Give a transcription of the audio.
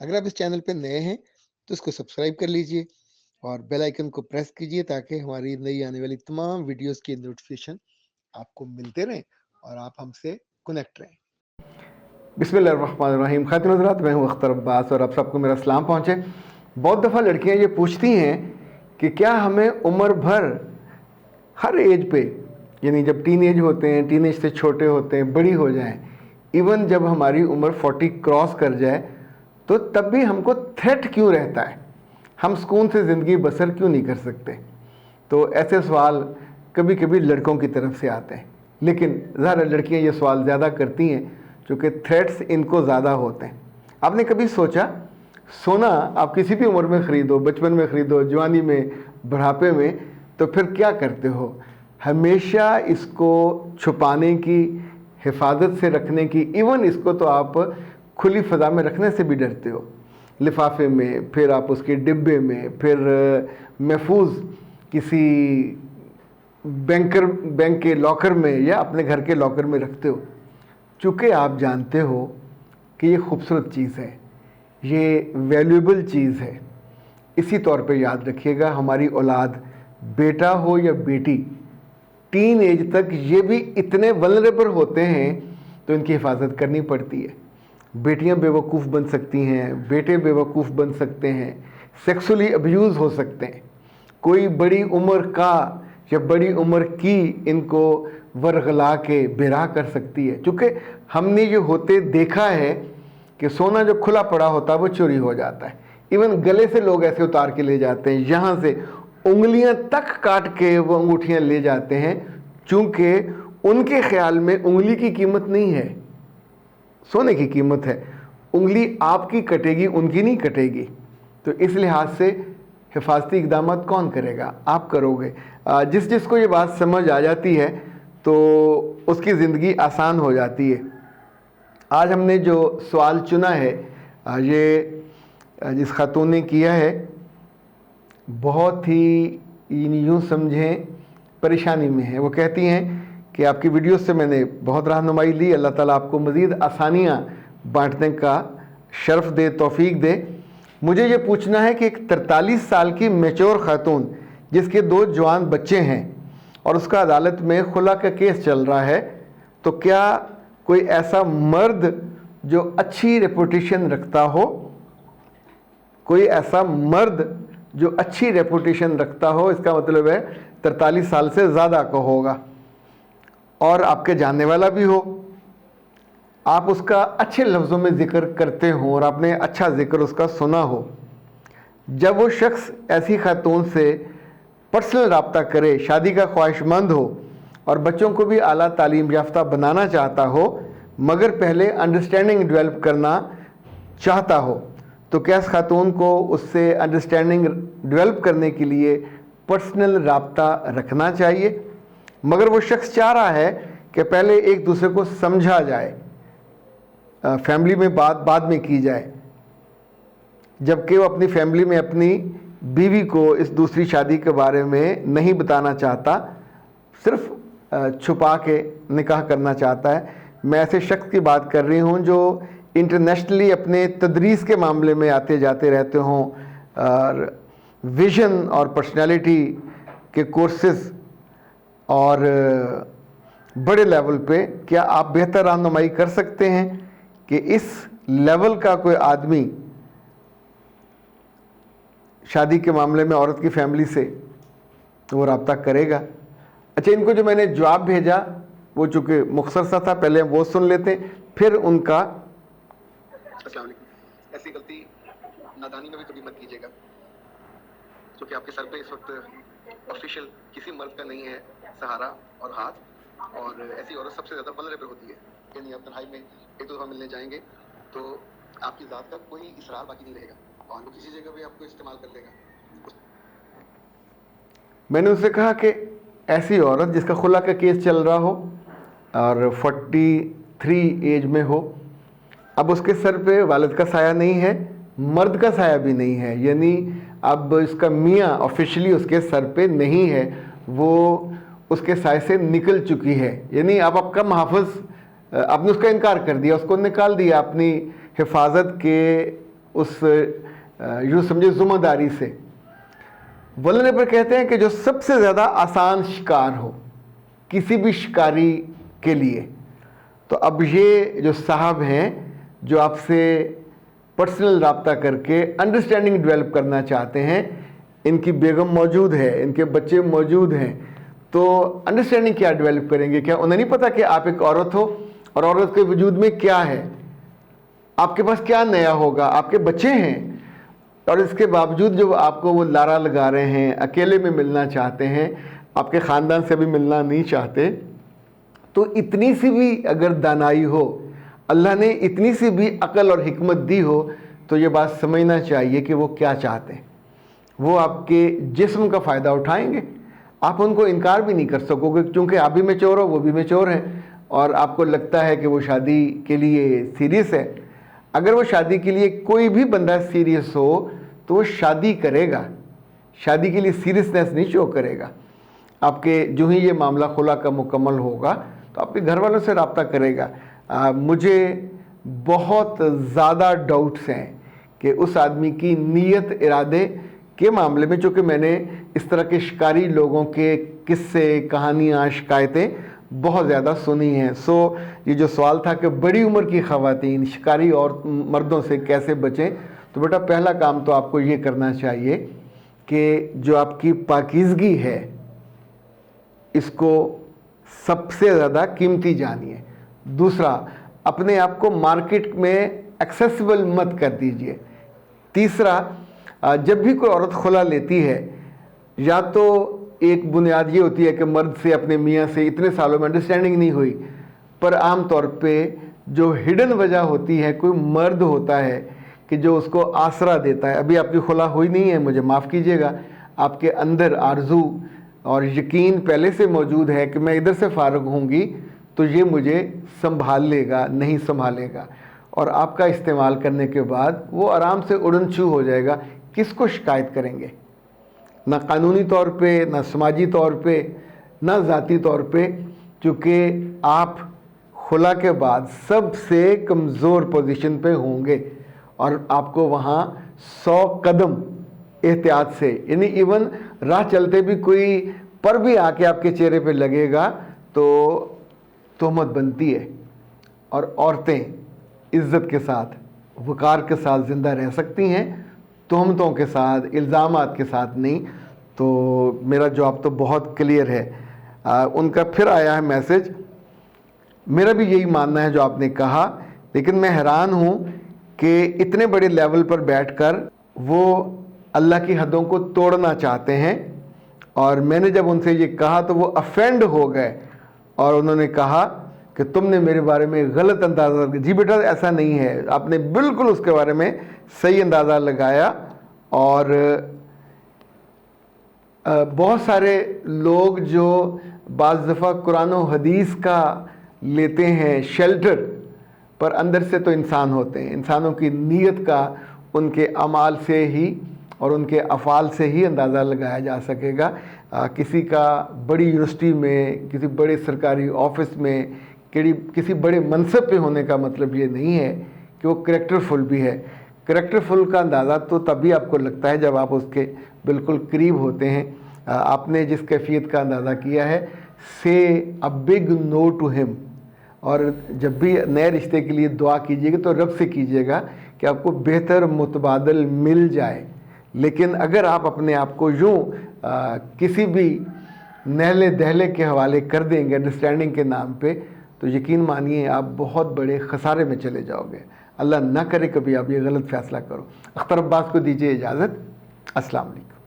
اگر آپ اس چینل پہ نئے ہیں تو اس کو سبسکرائب کر لیجئے اور بیل آئیکن کو پریس کیجئے تاکہ ہماری نئی آنے والی تمام ویڈیوز کی نوٹیفیکیشن آپ کو ملتے رہیں اور آپ ہم سے کنیکٹ رہیں۔ بسم اللہ الرحمن الرحیم۔ خاتون حضرات، میں ہوں اختر عباس اور آپ سب کو میرا سلام پہنچے۔ بہت دفعہ لڑکیاں یہ پوچھتی ہیں کہ کیا ہمیں عمر بھر ہر ایج پہ، یعنی جب ٹین ایج ہوتے ہیں، ٹین ایج سے چھوٹے ہوتے ہیں، بڑی ہو جائیں، ایون جب ہماری عمر 40 کراس کر جائے تو تب بھی ہم کو تھریٹ کیوں رہتا ہے؟ ہم سکون سے زندگی بسر کیوں نہیں کر سکتے؟ تو ایسے سوال کبھی کبھی لڑکوں کی طرف سے آتے ہیں، لیکن ظاہر لڑکیاں یہ سوال زیادہ کرتی ہیں چونکہ تھریٹس ان کو زیادہ ہوتے ہیں۔ آپ نے کبھی سوچا سونا آپ کسی بھی عمر میں خریدو، بچپن میں خریدو، جوانی میں، بڑھاپے میں، تو پھر کیا کرتے ہو؟ ہمیشہ اس کو چھپانے کی، حفاظت سے رکھنے کی، ایون اس کو تو آپ کھلی فضا میں رکھنے سے بھی ڈرتے ہو، لفافے میں، پھر آپ اس کے ڈبے میں، پھر محفوظ کسی بینک کے لاکر میں یا اپنے گھر کے لاکر میں رکھتے ہو، چونکہ آپ جانتے ہو کہ یہ خوبصورت چیز ہے، یہ ویلیوبل چیز ہے۔ اسی طور پہ یاد رکھیے گا، ہماری اولاد، بیٹا ہو یا بیٹی، ٹین ایج تک یہ بھی اتنے ولنریبل ہوتے ہیں تو ان کی حفاظت کرنی پڑتی ہے۔ بیٹیاں بے وقوف بن سکتی ہیں، بیٹے بے وقوف بن سکتے ہیں، سیکسولی ابیوز ہو سکتے ہیں، کوئی بڑی عمر کا یا بڑی عمر کی ان کو ورغلا کے بے-راہ کر سکتی ہے، چونکہ ہم نے یہ ہوتے دیکھا ہے کہ سونا جو کھلا پڑا ہوتا ہے وہ چوری ہو جاتا ہے۔ ایون گلے سے لوگ ایسے اتار کے لے جاتے ہیں، یہاں سے انگلیاں تک کاٹ کے وہ انگوٹھیاں لے جاتے ہیں، چونکہ ان کے خیال میں انگلی کی قیمت نہیں ہے، سونے کی قیمت ہے۔ انگلی آپ کی کٹے گی، ان کی نہیں کٹے گی۔ تو اس لحاظ سے حفاظتی اقدامات کون کرے گا؟ آپ کرو گے۔ جس کو یہ بات سمجھ آ جاتی ہے تو اس کی زندگی آسان ہو جاتی ہے۔ آج ہم نے جو سوال چنا ہے، یہ جس خاتون نے کیا ہے، بہت ہی یوں سمجھیں پریشانی میں ہے۔ وہ کہتی ہیں کہ آپ کی ویڈیوز سے میں نے بہت رہنمائی لی، اللہ تعالیٰ آپ کو مزید آسانیاں بانٹنے کا شرف دے، توفیق دے۔ مجھے یہ پوچھنا ہے کہ ایک 43 سال کی میچور خاتون جس کے 2 جوان بچے ہیں اور اس کا عدالت میں خلا کا کیس چل رہا ہے، تو کیا کوئی ایسا مرد جو اچھی ریپوٹیشن رکھتا ہو، کوئی ایسا مرد جو اچھی ریپوٹیشن رکھتا ہو، اس کا مطلب ہے 43 سال سے زیادہ کا ہوگا اور آپ کے جاننے والا بھی ہو، آپ اس کا اچھے لفظوں میں ذکر کرتے ہوں اور آپ نے اچھا ذکر اس کا سنا ہو، جب وہ شخص ایسی خاتون سے پرسنل رابطہ کرے، شادی کا خواہش مند ہو اور بچوں کو بھی اعلیٰ تعلیم یافتہ بنانا چاہتا ہو، مگر پہلے انڈرسٹینڈنگ ڈیولپ کرنا چاہتا ہو، تو کیا اس خاتون کو اس سے انڈرسٹینڈنگ ڈیولپ کرنے کے لیے پرسنل رابطہ رکھنا چاہیے؟ مگر وہ شخص چاہ رہا ہے کہ پہلے ایک دوسرے کو سمجھا جائے، فیملی میں بات بعد میں کی جائے، جبکہ وہ اپنی فیملی میں اپنی بیوی کو اس دوسری شادی کے بارے میں نہیں بتانا چاہتا، صرف چھپا کے نکاح کرنا چاہتا ہے۔ میں ایسے شخص کی بات کر رہی ہوں جو انٹرنیشنلی اپنے تدریس کے معاملے میں آتے جاتے رہتے ہوں، اور ویژن اور پرسنالٹی کے کورسز اور بڑے لیول پہ کیا آپ بہتر رہنمائی کر سکتے ہیں کہ اس لیول کا کوئی آدمی شادی کے معاملے میں عورت کی فیملی سے وہ رابطہ کرے گا؟ اچھا، ان کو جو میں نے جواب بھیجا وہ چونکہ مختصر سا تھا، پہلے ہم وہ سن لیتے ہیں، پھر ان کا۔ السلام علیکم۔ ایسی غلطی نادانی میں بھی کبھی مت کیجیے گا، کیونکہ آپ کے سر پہ اس وقت آفیشیل کسی مرد کا نہیں ہے سہارا اور ہاتھ، اور ایسی عورت سب سے زیادہ ولنریبل ہوتی ہے۔ یعنی آپ تنہائی میں ایک دو دفعہ ملنے جائیں گے تو آپ کی ذات کا کوئی اسرار باقی نہیں رہے گا اور وہ کسی جگہ بھی آپ کو استعمال کر لے گا۔ میں نے اس سے کہا کہ ایسی عورت جس کا خلا کا کیس چل رہا ہو اور 43 ایج میں ہو، اب اس کے سر پہ والد کا سایہ نہیں ہے، مرد کا سایہ بھی نہیں ہے، یعنی اب اس کا میاں آفیشلی اس کے سر پہ نہیں ہے، وہ اس کے سائے سے نکل چکی ہے، یعنی اب آپ کا محافظ، آپ نے اس کا انکار کر دیا، اس کو نکال دیا اپنی حفاظت کے اس یوں سمجھے ذمہ داری سے۔ ولنریبل کہتے ہیں کہ جو سب سے زیادہ آسان شکار ہو کسی بھی شکاری کے لیے۔ تو اب یہ جو صاحب ہیں جو آپ سے پرسنل رابطہ کر کے انڈرسٹینڈنگ ڈیولپ کرنا چاہتے ہیں، ان کی بیگم موجود ہے، ان کے بچے موجود ہیں، تو انڈرسٹینڈنگ کیا ڈیولپ کریں گے؟ کیا انہیں نہیں پتا کہ آپ ایک عورت ہو اور عورت کے وجود میں کیا ہے، آپ کے پاس کیا نیا ہوگا؟ آپ کے بچے ہیں، اور اس کے باوجود جو آپ کو وہ لارا لگا رہے ہیں، اکیلے میں ملنا چاہتے ہیں، آپ کے خاندان سے بھی ملنا نہیں چاہتے۔ تو اتنی سی بھی اگر دانائی ہو، اللہ نے اتنی سی بھی عقل اور حکمت دی ہو، تو یہ بات سمجھنا چاہیے کہ وہ کیا چاہتے ہیں۔ وہ آپ کے جسم کا فائدہ اٹھائیں گے، آپ ان کو انکار بھی نہیں کر سکو گے، کیونکہ آپ بھی میچور ہو، وہ بھی میچور ہیں، اور آپ کو لگتا ہے کہ وہ شادی کے لیے سیریس ہے۔ اگر وہ شادی کے لیے کوئی بھی بندہ سیریس ہو تو وہ شادی کرے گا، شادی کے لیے سیریسنیس نہیں شو کرے گا۔ آپ کے جو ہی یہ معاملہ خلا کا مکمل ہوگا تو آپ کے گھر والوں سے رابطہ کرے گا۔ مجھے بہت زیادہ ڈاؤٹس ہیں کہ اس آدمی کی نیت ارادے کے معاملے میں، چونکہ میں نے اس طرح کے شکاری لوگوں کے قصے، کہانیاں، شکایتیں بہت زیادہ سنی ہیں۔ سو یہ جو سوال تھا کہ بڑی عمر کی خواتین شکاری اور مردوں سے کیسے بچیں، تو بیٹا پہلا کام تو آپ کو یہ کرنا چاہیے کہ جو آپ کی پاکیزگی ہے اس کو سب سے زیادہ قیمتی جانیے۔ دوسرا، اپنے آپ کو مارکیٹ میں ایکسیسیبل مت کر دیجئے۔ تیسرا، جب بھی کوئی عورت خلا لیتی ہے، یا تو ایک بنیاد یہ ہوتی ہے کہ مرد سے، اپنے میاں سے اتنے سالوں میں انڈرسٹینڈنگ نہیں ہوئی، پر عام طور پہ جو ہڈن وجہ ہوتی ہے، کوئی مرد ہوتا ہے کہ جو اس کو آسرا دیتا ہے۔ ابھی آپ کی خلا ہوئی نہیں ہے، مجھے معاف کیجیے گا، آپ کے اندر آرزو اور یقین پہلے سے موجود ہے کہ میں ادھر سے فارغ ہوں گی تو یہ مجھے سنبھال لے گا، نہیں سنبھالے گا، اور آپ کا استعمال کرنے کے بعد وہ آرام سے اڑن چھو ہو جائے گا۔ کس کو شکایت کریں گے؟ نہ قانونی طور پہ، نہ سماجی طور پہ، نہ ذاتی طور پہ، کیونکہ آپ خلا کے بعد سب سے کمزور پوزیشن پہ ہوں گے، اور آپ کو وہاں 100 قدم احتیاط سے، یعنی ایون راہ چلتے بھی کوئی پر بھی آ کے آپ کے چہرے پہ لگے گا تو تہمت بنتی ہے۔ اور عورتیں عزت کے ساتھ، وقار کے ساتھ زندہ رہ سکتی ہیں، تہمتوں کے ساتھ، الزامات کے ساتھ نہیں۔ تو میرا جواب تو بہت کلیئر ہے۔ ان کا پھر آیا ہے میسج، میرا بھی یہی ماننا ہے جو آپ نے کہا، لیکن میں حیران ہوں کہ اتنے بڑے لیول پر بیٹھ کر وہ اللہ کی حدوں کو توڑنا چاہتے ہیں، اور میں نے جب ان سے یہ کہا تو وہ افینڈ ہو گئے، اور انہوں نے کہا کہ تم نے میرے بارے میں غلط اندازہ لگایا۔ جی بیٹا ایسا نہیں ہے، آپ نے بالکل اس کے بارے میں صحیح اندازہ لگایا۔ اور بہت سارے لوگ جو بعض دفعہ قرآن و حدیث کا لیتے ہیں شیلٹر، پر اندر سے تو انسان ہوتے ہیں۔ انسانوں کی نیت کا ان کے اعمال سے ہی اور ان کے افعال سے ہی اندازہ لگایا جا سکے گا۔ کسی کا بڑی یونیورسٹی میں، کسی بڑے سرکاری آفس میں، کسی بڑے منصب پہ ہونے کا مطلب یہ نہیں ہے کہ وہ کریکٹر فل بھی ہے۔ کریکٹر فل کا اندازہ تو تبھی آپ کو لگتا ہے جب آپ اس کے بالکل قریب ہوتے ہیں۔ آپ نے جس کیفیت کا اندازہ کیا ہے، say a big no to him، اور جب بھی نئے رشتے کے لیے دعا کیجیے گا تو رب سے کیجیے گا کہ آپ کو بہتر متبادل مل جائے۔ لیکن اگر آپ اپنے آپ کو یوں کسی بھی نہلے دہلے کے حوالے کر دیں گے انڈرسٹینڈنگ کے نام پہ، تو یقین مانیے آپ بہت بڑے خسارے میں چلے جاؤ گے۔ اللہ نہ کرے کبھی آپ یہ غلط فیصلہ کرو۔ اختر عباس کو دیجیے اجازت۔ السلام علیکم۔